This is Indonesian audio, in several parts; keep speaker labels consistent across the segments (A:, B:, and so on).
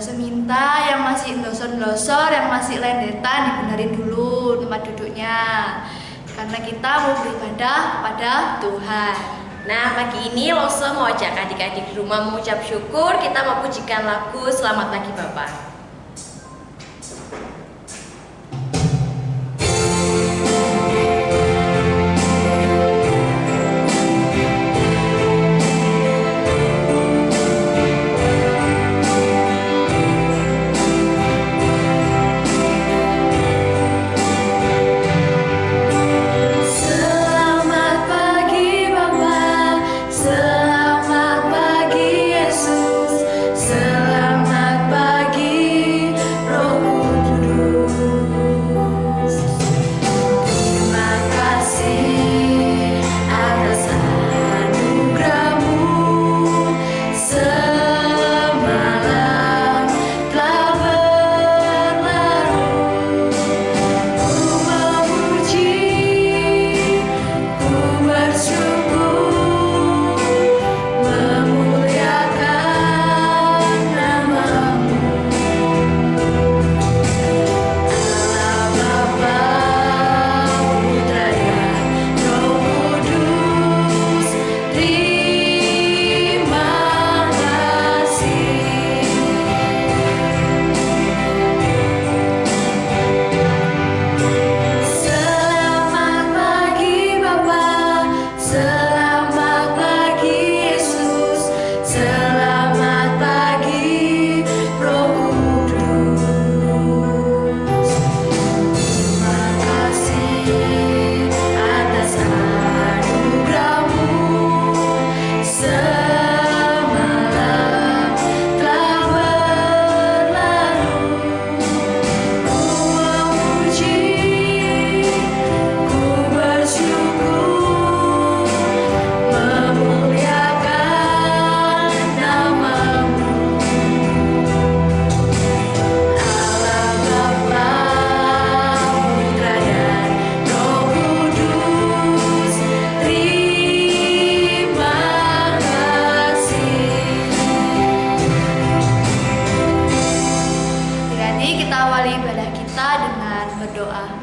A: seminta, yang masih ndosor-ndosor, yang masih lendetan dibenerin dulu tempat duduknya. Karena kita mau beribadah pada Tuhan.
B: Nah, pagi ini Lose mau ajak adik-adik di rumah mengucap syukur. Kita mau pujikan lagu Selamat Pagi Bapak.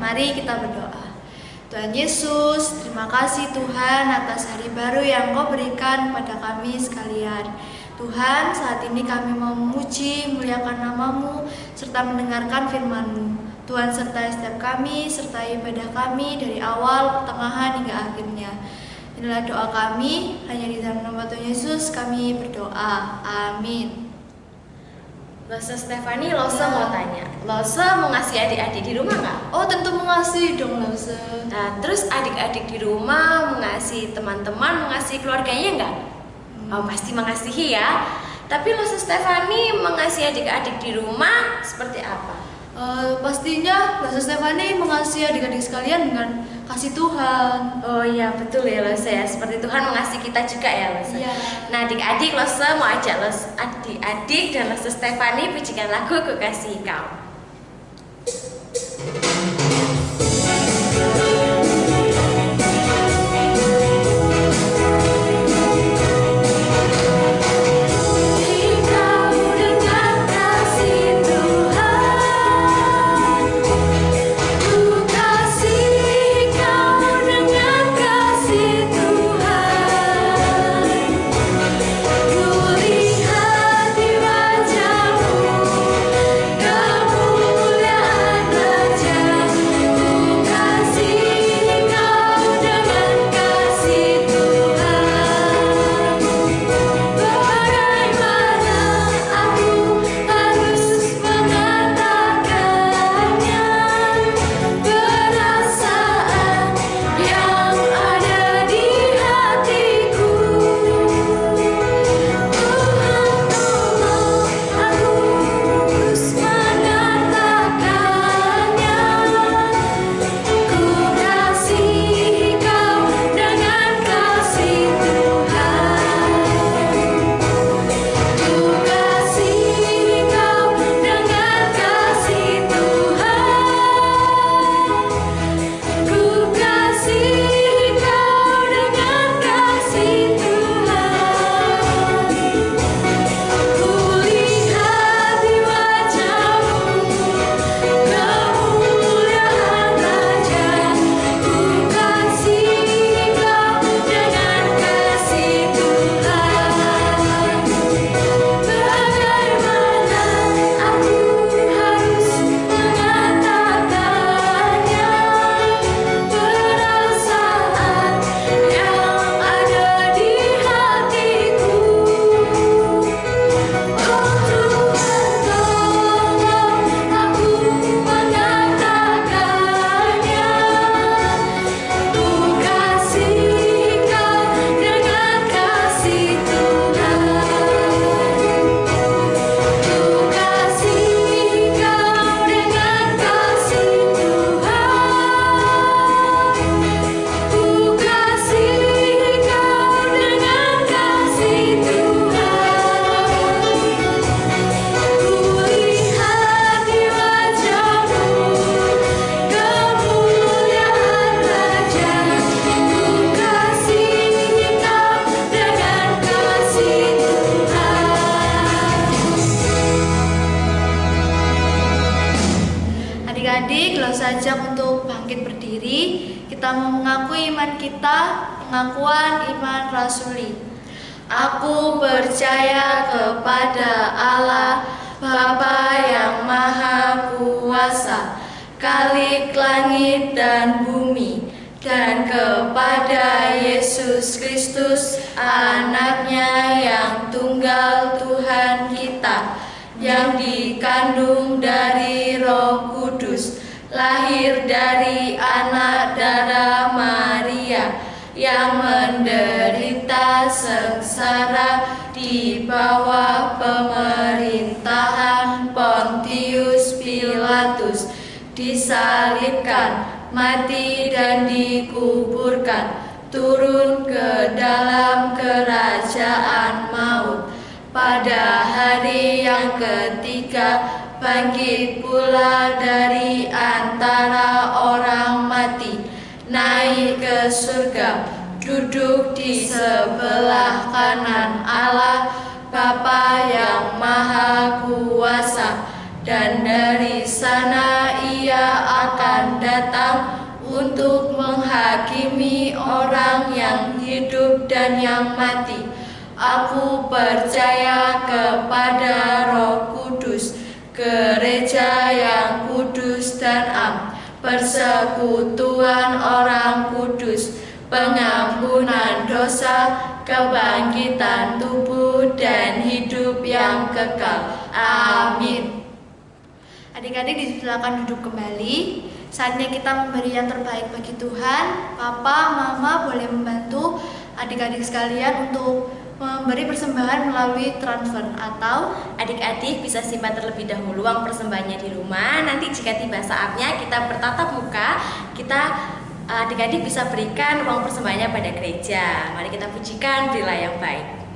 A: Mari kita berdoa. Tuhan Yesus, terima kasih Tuhan atas hari baru yang Kau berikan kepada kami sekalian. Tuhan, saat ini kami mau memuji, muliakan nama-Mu, serta mendengarkan firman-Mu. Tuhan sertai setiap kami, sertai ibadah kami dari awal, pertengahan, hingga akhirnya. Inilah doa kami, hanya di dalam nama Tuhan Yesus kami berdoa. Amin.
B: Lose Stefani, Lose mau tanya, Lose mau ngasih adik-adik di rumah nggak?
A: Oh, tentu mengasihi dong Lose.
B: Nah, terus adik-adik di rumah mengasihi teman-teman, mengasihi keluarganya nggak? Oh, pasti mengasihi ya. Tapi Lose Stefani mengasihi adik-adik di rumah seperti apa?
A: Pastinya Lose Stefani mengasihi adik-adik sekalian dengan kasih Tuhan.
B: Oh iya, betul ya Lose ya. Seperti Tuhan mengasihi kita juga ya Lose.
A: Iya.
B: Nah, adik-adik Lose mau ajak adik-adik dan Lose Stefani pujikan lagu Kukasihi Kau.
C: Kemuliaan Raja
A: Rosa ajak untuk bangkit berdiri. Kita mau mengakui iman kita, pengakuan iman rasuli. Aku percaya kepada Allah, Bapa yang Maha Kuasa, Khalik langit dan bumi, dan kepada Yesus Kristus, anaknya yang tunggal Tuhan kita, yang dikandung dari Roh Kudus, lahir dari anak darah Maria, yang menderita sengsara di bawah pemerintahan Pontius Pilatus, disalibkan, mati dan dikuburkan, turun ke dalam kerajaan maut. Pada hari yang ketiga, bangkit pula dari antara orang mati, naik ke surga, duduk di sebelah kanan Allah, Bapa yang Maha Kuasa, dan dari sana Ia akan datang untuk menghakimi orang yang hidup dan yang mati. Aku percaya kepada Roh Kudus, gereja yang kudus dan am, persekutuan orang kudus, pengampunan dosa, kebangkitan tubuh, dan hidup yang kekal. Amin. Adik-adik disilakan duduk kembali. Saatnya kita memberi yang terbaik bagi Tuhan. Papa, Mama boleh membantu adik-adik sekalian untuk memberi persembahan melalui transfer, atau
B: adik-adik bisa simpan terlebih dahulu uang persembahannya di rumah. Nanti jika tiba saatnya kita bertatap muka, adik-adik bisa berikan uang persembahannya pada gereja. Mari kita pujikan Berilah yang Baik.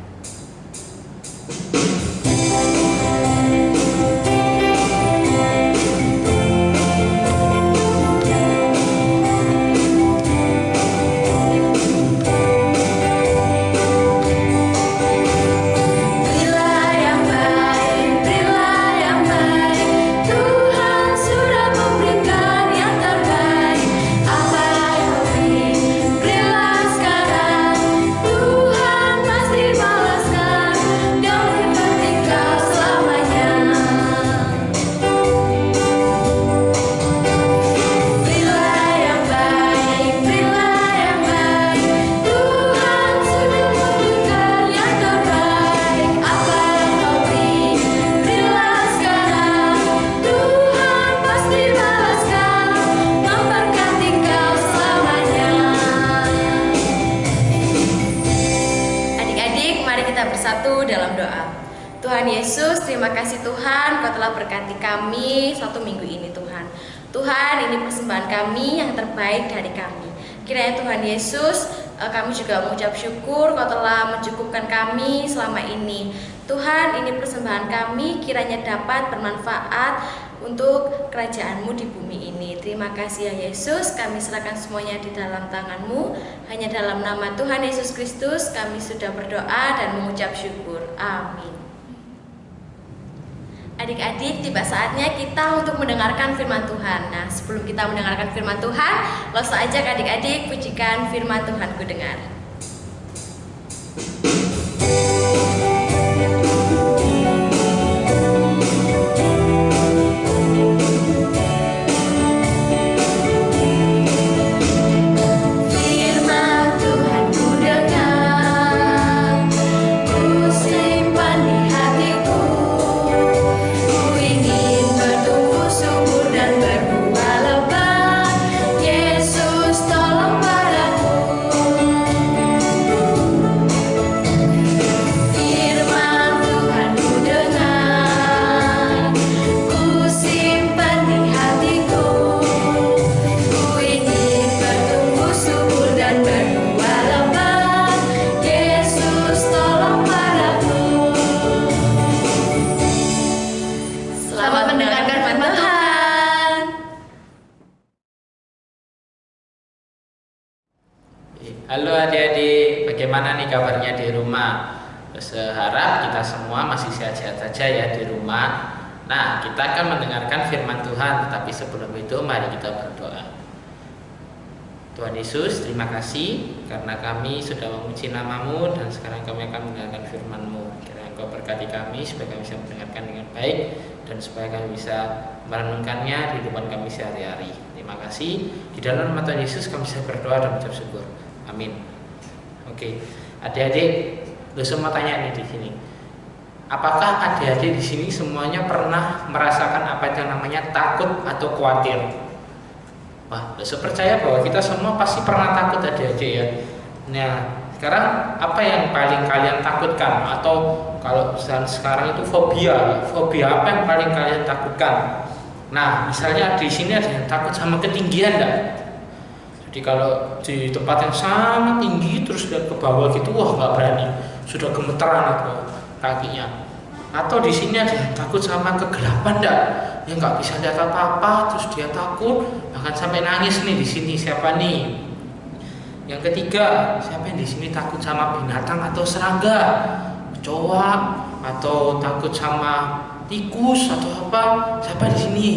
B: Tuhan Yesus, terima kasih Tuhan, Kau telah berkati kami satu minggu ini Tuhan. Tuhan, ini persembahan kami yang terbaik dari kami. Kiranya Tuhan Yesus, kami juga mengucap syukur Kau telah mencukupkan kami selama ini. Tuhan, ini persembahan kami kiranya dapat bermanfaat untuk kerajaan-Mu di bumi ini. Terima kasih ya Yesus, kami serahkan semuanya di dalam tangan-Mu. Hanya dalam nama Tuhan Yesus Kristus kami sudah berdoa dan mengucap syukur. Amin. Adik-adik, tiba saatnya kita untuk mendengarkan firman Tuhan. Nah, sebelum kita mendengarkan firman Tuhan, langsung ajak adik-adik pujikan firman Tuhan ku dengar.
C: Halo adik-adik, bagaimana nih kabarnya di rumah? Seharap kita semua masih sehat-sehat saja ya di rumah. Nah, kita akan mendengarkan firman Tuhan, tetapi sebelum itu mari kita berdoa. Tuhan Yesus, terima kasih karena kami sudah memuji nama-Mu dan sekarang kami akan mendengarkan firman-Mu. Kiranya Engkau berkati kami supaya kami bisa mendengarkan dengan baik dan supaya kami bisa merenungkannya di kehidupan kami sehari-hari. Terima kasih. Di dalam nama Tuhan Yesus kami bisa berdoa dan mengucap syukur. Amin. Oke, adik-adik, lu semua tanya nih di sini. Apakah adik-adik di sini semuanya pernah merasakan apa itu namanya takut atau khawatir? Wah, saya percaya bahwa kita semua pasti pernah takut adik-adik ya. Nah, sekarang apa yang paling kalian takutkan? Atau kalau sekarang itu fobia apa yang paling kalian takutkan? Nah, misalnya di sini ada yang takut sama ketinggian enggak? Jadi kalau di tempat yang sangat tinggi terus lihat ke bawah gitu, wah nggak berani, sudah gemeteran itu kakinya. Atau di sini ada yang takut sama kegelapan enggak? Dia nggak bisa lihat apa-apa, terus dia takut, bahkan sampai nangis nih di sini. Siapa nih? Yang ketiga, siapa yang di sini takut sama binatang atau serangga, kecoa, atau takut sama tikus atau apa? Siapa di sini?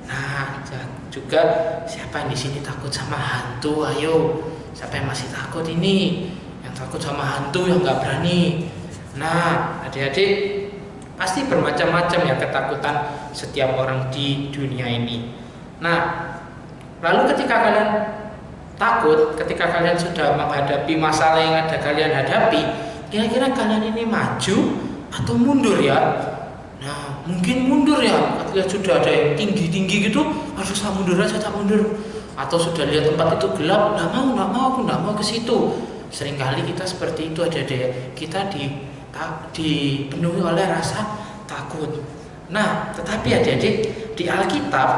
C: Nah, juga siapa yang di sini takut sama hantu? Ayo, siapa yang masih takut ini? Yang takut sama hantu yang nggak berani. Nah, adik-adik, pasti bermacam-macam ya ketakutan setiap orang di dunia ini. Nah, lalu ketika kalian takut, ketika kalian sudah menghadapi masalah yang ada kalian hadapi, kira-kira kalian ini maju atau mundur ya? Nah, mungkin mundur ya. Ketika sudah ada yang tinggi-tinggi gitu, harus saya mundur aja, tak mundur. Atau sudah lihat tempat itu gelap, nggak mau, aku nggak mau ke situ. Seringkali kita seperti itu, adik-adik. Kita dipenuhi oleh rasa takut. Nah, tetapi adik-adik, di Alkitab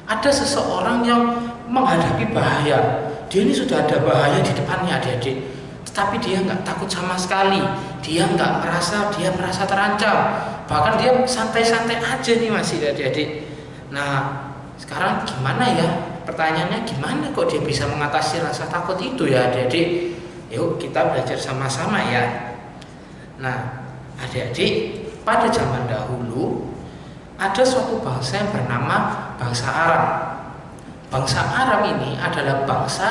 C: ada seseorang yang menghadapi bahaya. Dia ini sudah ada bahaya di depannya, adik-adik, tetapi dia nggak takut sama sekali. Dia merasa terancam. Bahkan dia santai-santai aja nih masih, adik-adik. Nah, sekarang gimana ya? Pertanyaannya gimana kok dia bisa mengatasi rasa takut itu ya, adik-adik? Yuk kita belajar sama-sama ya. Nah, adik-adik, pada zaman dahulu ada suatu bangsa yang bernama bangsa Aram. Bangsa Aram ini adalah bangsa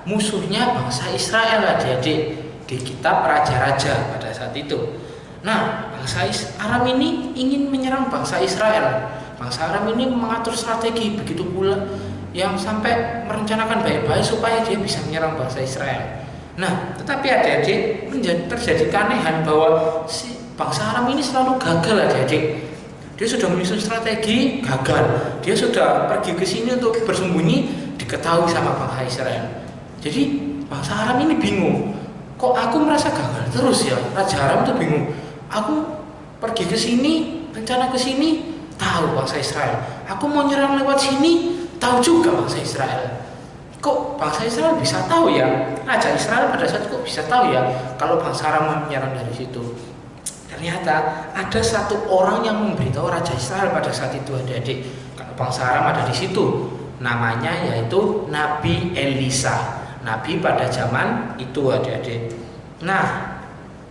C: musuhnya bangsa Israel, adik-adik, di kitab Raja-Raja pada saat itu. Nah, bangsa Aram ini ingin menyerang bangsa Israel. Bangsa Aram ini mengatur strategi begitu pula yang sampai merencanakan baik-baik supaya dia bisa menyerang bangsa Israel. Nah, tetapi adik-adik, terjadi keanehan bahwa si bangsa Aram ini selalu gagal, adik-adik. Dia sudah menyusun strategi, gagal. Dia sudah pergi ke sini untuk bersembunyi, diketahui sama bangsa Israel. Jadi bangsa Aram ini bingung. Kok aku merasa gagal terus ya? Raja Aram itu bingung. Aku pergi ke sini, rencana ke sini, tahu bangsa Israel. Aku mau nyerang lewat sini, tahu juga bangsa Israel. Kok bangsa Israel bisa tahu ya? Raja Israel pada saat itu kok bisa tahu ya kalau bangsa Aram menyerang dari situ? Ternyata ada satu orang yang memberitahu Raja Israel pada saat itu, adik-adik, kalau bangsa Aram ada di situ. Namanya yaitu Nabi Elisa. Nabi pada zaman itu, adik-adik. Nah,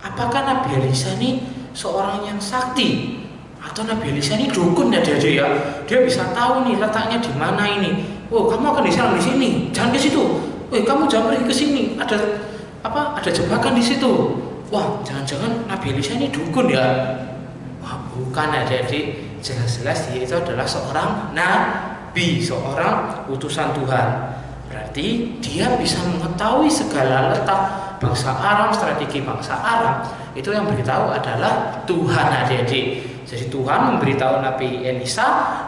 C: apakah Nabi Elisa ini seorang yang sakti? Atau Nabi Elisa ini dukun, adik-adik ya? Dia bisa tahu nih letaknya di mana ini. Oh, kamu akan diserang di sini, jangan ke situ. Kamu jangan pergi ke sini. Ada jebakan di situ. Wah, jangan-jangan Nabi Elisa ini dukun ya? Wah, bukan, adik-adik. Jelas-jelas dia itu adalah seorang nabi, seorang utusan Tuhan. Berarti dia bisa mengetahui segala letak bangsa Aram, strategi bangsa Aram. Itu yang beritahu adalah Tuhan, adik-adik. Jadi Tuhan memberitahu Nabi Elisa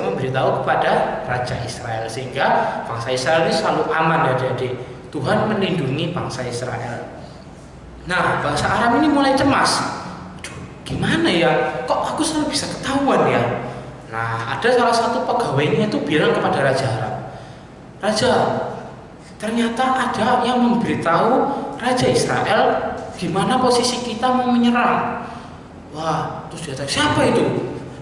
C: memberitahu kepada Raja Israel, sehingga bangsa Israel ini selalu aman, adik-adik. Tuhan melindungi bangsa Israel. Nah, bangsa Aram ini mulai cemas. Gimana ya? Kok aku selalu bisa ketahuan ya? Nah, ada salah satu pegawainya itu bilang kepada Raja Aram, Raja, ternyata ada yang memberitahu Raja Israel gimana posisi kita mau menyerang. Wah, terus dia tanya, siapa itu?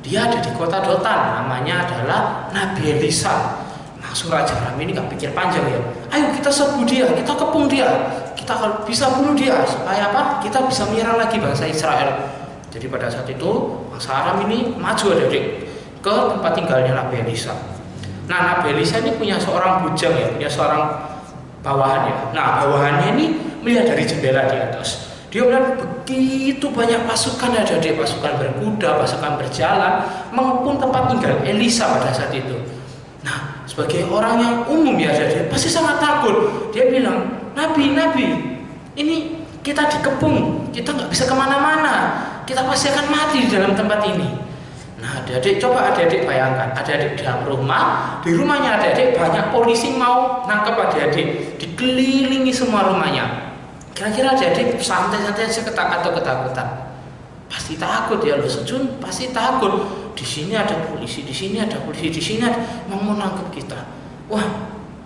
C: Dia ada di kota Dotan, namanya adalah Nabi Elisa. Langsung Raja Aram ini gak pikir panjang ya. Ayo kita serbu dia, kita kepung dia, kita bisa bunuh dia supaya apa? Kita bisa menyerang lagi bangsa Israel. Jadi pada saat itu bangsa Aram ini maju adik-adik ke tempat tinggalnya Nabi Elisa. Nah, Nabi Elisa ini punya seorang bujang ya, punya seorang bawahan ya. Nah, bawahannya ini melihat dari jendela di atas. Dia melihat begitu banyak pasukan adik-adik, pasukan berkuda, pasukan berjalan mengepung tempat tinggal Elisa pada saat itu. Nah, sebagai orang yang umum ya adik-adik pasti sangat takut. Dia bilang, Nabi, ini kita dikepung, kita nggak bisa kemana-mana, kita pasti akan mati di dalam tempat ini. Nah, adik-adik coba adik-adik bayangkan, adik-adik di dalam rumah, di rumahnya adik-adik banyak polisi mau nangkep adik-adik, dikelilingi semua rumahnya. Kira-kira adik-adik santai-santai aja atau ketakutan? Pasti takut ya loh, Sejun pasti takut. Di sini ada polisi, di sini ada polisi, di sini ada mau nangkep kita. Wah,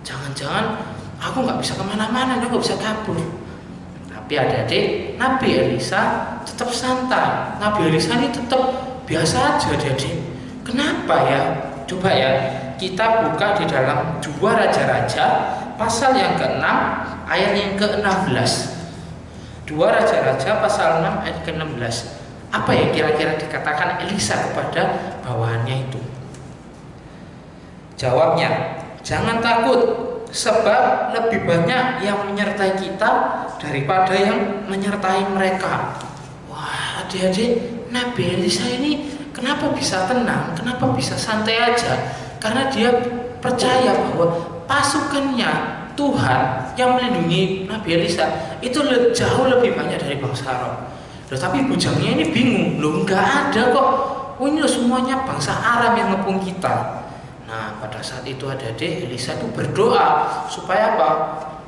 C: jangan-jangan aku nggak bisa kemana-mana, aku nggak bisa kabur. Tapi adik-adik, Nabi Elisa tetap santai. Nabi Elisa ini tetap biasa aja adik-adik. Kenapa ya? Coba ya, kita buka di dalam 2 Raja-Raja pasal yang ke-6 ayat yang ke-16. 2 Raja-Raja pasal 6 ayat ke-16. Apa yang kira-kira dikatakan Elisa kepada bawahannya itu? Jawabnya, jangan takut, sebab lebih banyak yang menyertai kita daripada yang menyertai mereka. Wah, adik-adik, Nabi Elisa ini kenapa bisa tenang, kenapa bisa santai aja? Karena dia percaya bahwa pasukannya Tuhan yang melindungi Nabi Elisa itu jauh lebih banyak dari bangsa Aram. Tapi bujangnya ini bingung, loh nggak ada kok. Oh ini loh semuanya bangsa Aram yang ngepung kita. Nah pada saat itu adik-adik Elisa itu berdoa supaya apa?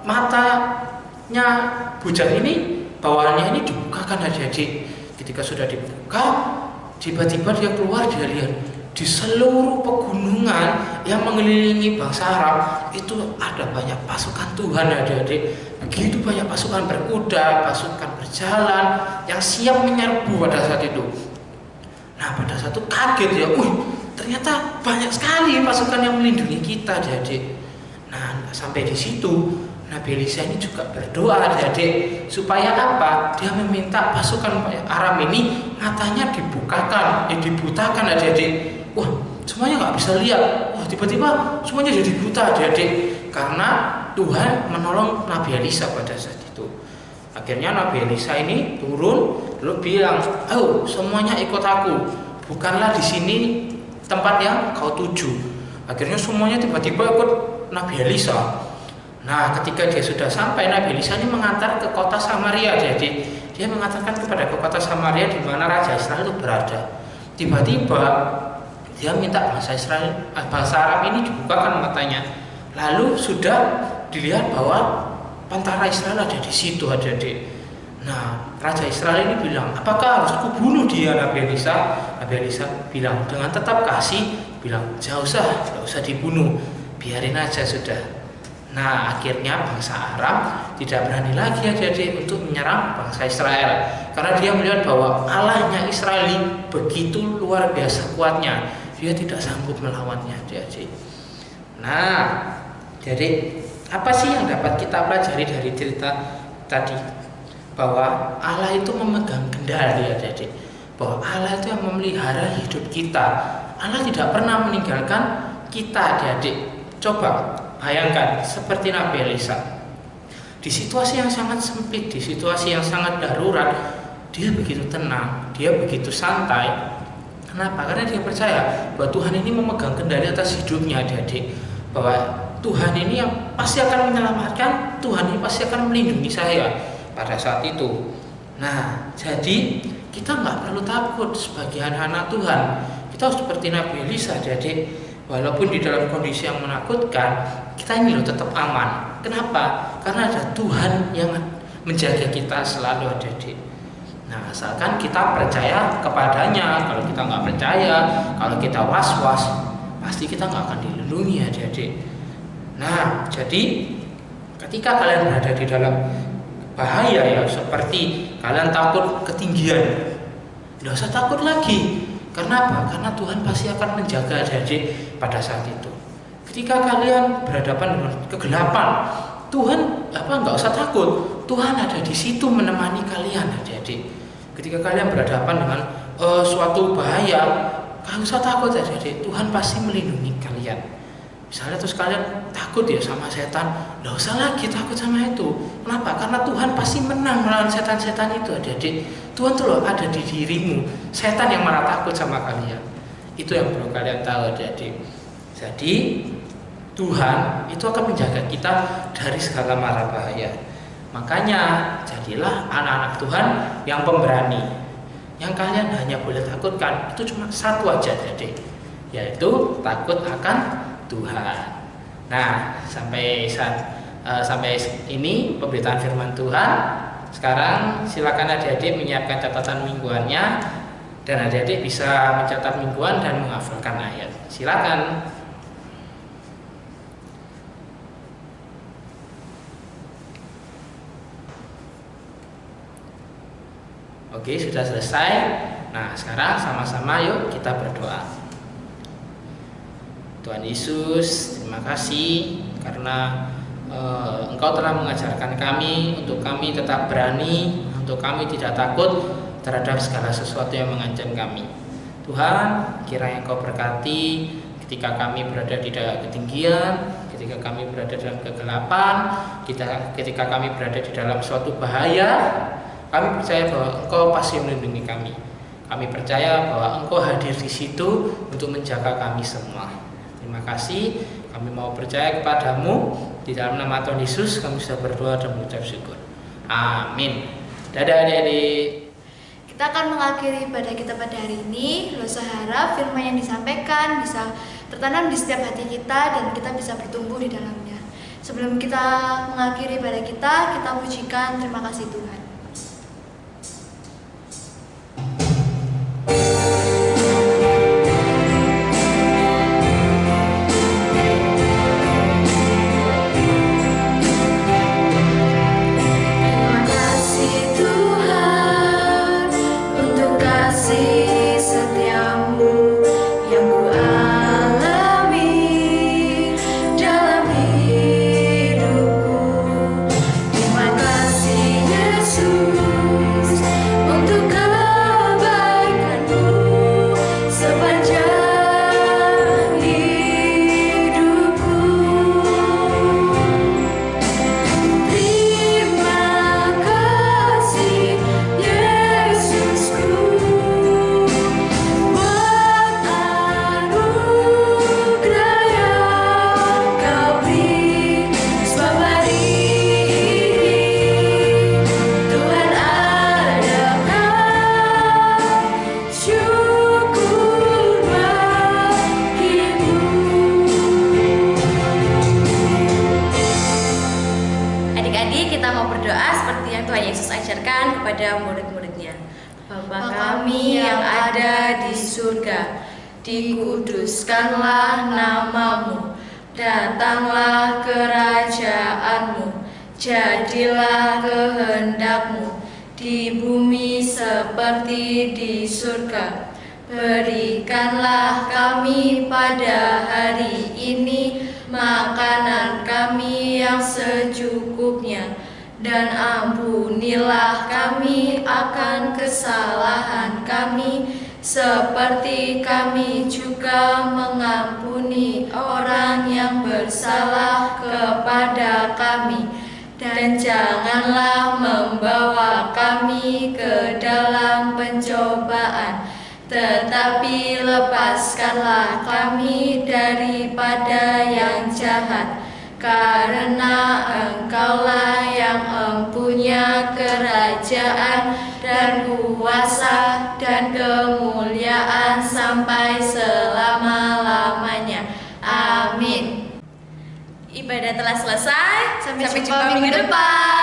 C: Matanya bujang ini, bawahannya ini dibukakan adik-adik. Ketika sudah dibuka, tiba-tiba dia keluar, dia lihat di seluruh pegunungan yang mengelilingi bangsa Aram itu ada banyak pasukan Tuhan adik-adik. Begitu banyak pasukan berkuda, pasukan berjalan yang siap menyerbu pada saat itu. Nah pada saat itu kaget ya, ternyata banyak sekali pasukan yang melindungi kita adik-adik. Nah sampai di situ Nabi Elisa ini juga berdoa adik-adik supaya apa? Dia meminta pasukan Aram ini matanya dibutakan adik-adik. Wah, semuanya nggak bisa lihat. Wah, tiba-tiba semuanya jadi buta adik-adik karena Tuhan menolong Nabi Elisa pada saat itu. Akhirnya Nabi Elisa ini turun lalu bilang, "Ayo, semuanya ikut aku. Bukanlah di sini tempat yang kau tuju." Akhirnya semuanya tiba-tiba ikut Nabi Elisa. Nah, ketika dia sudah sampai, Nabi Elisa ini mengantar ke kota Samaria. Jadi, dia mengatakan kepada kota Samaria di mana Raja Israel itu berada. Tiba-tiba dia minta bangsa Aram ini dibukakan matanya. Lalu sudah dilihat bahwa tentara Israel ada di situ adik-adik. Nah, Raja Israel ini bilang, apakah harus kubunuh dia Nabi Elisa? Nabi Elisa bilang dengan tetap kasih, bilang gak usah dibunuh, biarin aja sudah. Nah, akhirnya bangsa Aram tidak berani lagi adik-adik untuk menyerang bangsa Israel, karena dia melihat bahwa Allahnya Israel begitu luar biasa kuatnya, dia tidak sanggup melawannya adik-adik. Nah, jadi apa sih yang dapat kita pelajari dari cerita tadi? Bahwa Allah itu memegang kendali adik-adik, bahwa Allah itu yang memelihara hidup kita. Allah tidak pernah meninggalkan kita adik-adik. Coba bayangkan seperti Nabi Elisa, di situasi yang sangat sempit, di situasi yang sangat darurat, dia begitu tenang, dia begitu santai. Kenapa? Karena dia percaya bahwa Tuhan ini memegang kendali atas hidupnya adik-adik, bahwa Tuhan ini yang pasti akan menyelamatkan, Tuhan ini pasti akan melindungi saya pada saat itu. Nah, jadi kita nggak perlu takut sebagai anak-anak Tuhan. Kita harus seperti Nabi Elisa adik-adik. Walaupun di dalam kondisi yang menakutkan, kita ini loh tetap aman. Kenapa? Karena ada Tuhan yang menjaga kita selalu adik-adik. Nah, asalkan kita percaya kepadanya. Kalau kita nggak percaya, kalau kita was-was, pasti kita nggak akan dilindungi adik-adik. Nah, jadi ketika kalian berada di dalam bahaya ya, seperti kalian takut ketinggian, nggak usah takut lagi. Karena apa? Karena Tuhan pasti akan menjaga adik-adik pada saat itu. Ketika kalian berhadapan dengan kegelapan, Tuhan nggak usah takut. Tuhan ada di situ menemani kalian adik-adik. Ketika kalian berhadapan dengan suatu bahaya, kalian usah takut adik-adik, Tuhan pasti melindungi kalian. Misalnya terus kalian takut ya sama setan, nggak usah lagi takut sama itu. Kenapa? Karena Tuhan pasti menang melawan setan-setan itu adik-adik. Tuhan tuh loh ada di dirimu. Setan yang marah takut sama kalian. Itu yang perlu kalian tahu adik-adik. Jadi Tuhan itu akan menjaga kita dari segala mara bahaya. Makanya jadilah anak-anak Tuhan yang pemberani. Yang kalian hanya boleh takutkan itu cuma satu aja adik-adik, yaitu takut akan Tuhan. Nah, sampai ini pemberitaan firman Tuhan. Sekarang silakan adik-adik menyiapkan catatan mingguannya, dan adik-adik bisa mencatat mingguan dan menghafalkan ayat. Silakan. Oke, sudah selesai. Nah, sekarang sama-sama yuk kita berdoa. Tuhan Yesus, terima kasih karena Engkau telah mengajarkan kami untuk kami tetap berani, untuk kami tidak takut terhadap segala sesuatu yang mengancam kami. Tuhan, kiranya Engkau berkati ketika kami berada di dalam ketinggian, ketika kami berada dalam kegelapan, ketika kami berada di dalam suatu bahaya. Kami percaya bahwa Engkau pasti melindungi kami. Kami percaya bahwa Engkau hadir di situ untuk menjaga kami semua. Terima kasih. Kami mau percaya kepadamu. Di dalam nama Tuhan Yesus kami sudah berdoa dan mengucap syukur. Amin. Dadah adik-adik.
A: Kita akan mengakhiri ibadah kita pada hari ini. Rosa harap firman yang disampaikan bisa tertanam di setiap hati kita dan kita bisa bertumbuh di dalamnya. Sebelum kita mengakhiri ibadah kita pujikan terima kasih Tuhan.
B: Kepada murid-muridnya, Bapa kami yang ada di surga, dikuduskanlah namamu, datanglah kerajaanmu, jadilah kehendakmu di bumi seperti di surga. Berikanlah kami pada hari ini makanan kami yang secukupnya, dan ampunilah kami akan kesalahan kami, seperti kami juga mengampuni orang yang bersalah kepada kami. Dan janganlah membawa kami ke dalam pencobaan, tetapi lepaskanlah kami daripada yang jahat. Karena Engkaulah yang mempunyai kerajaan dan kuasa dan kemuliaan sampai selama-lamanya. Amin. Ibadah telah selesai.
A: Sampai jumpa minggu depan.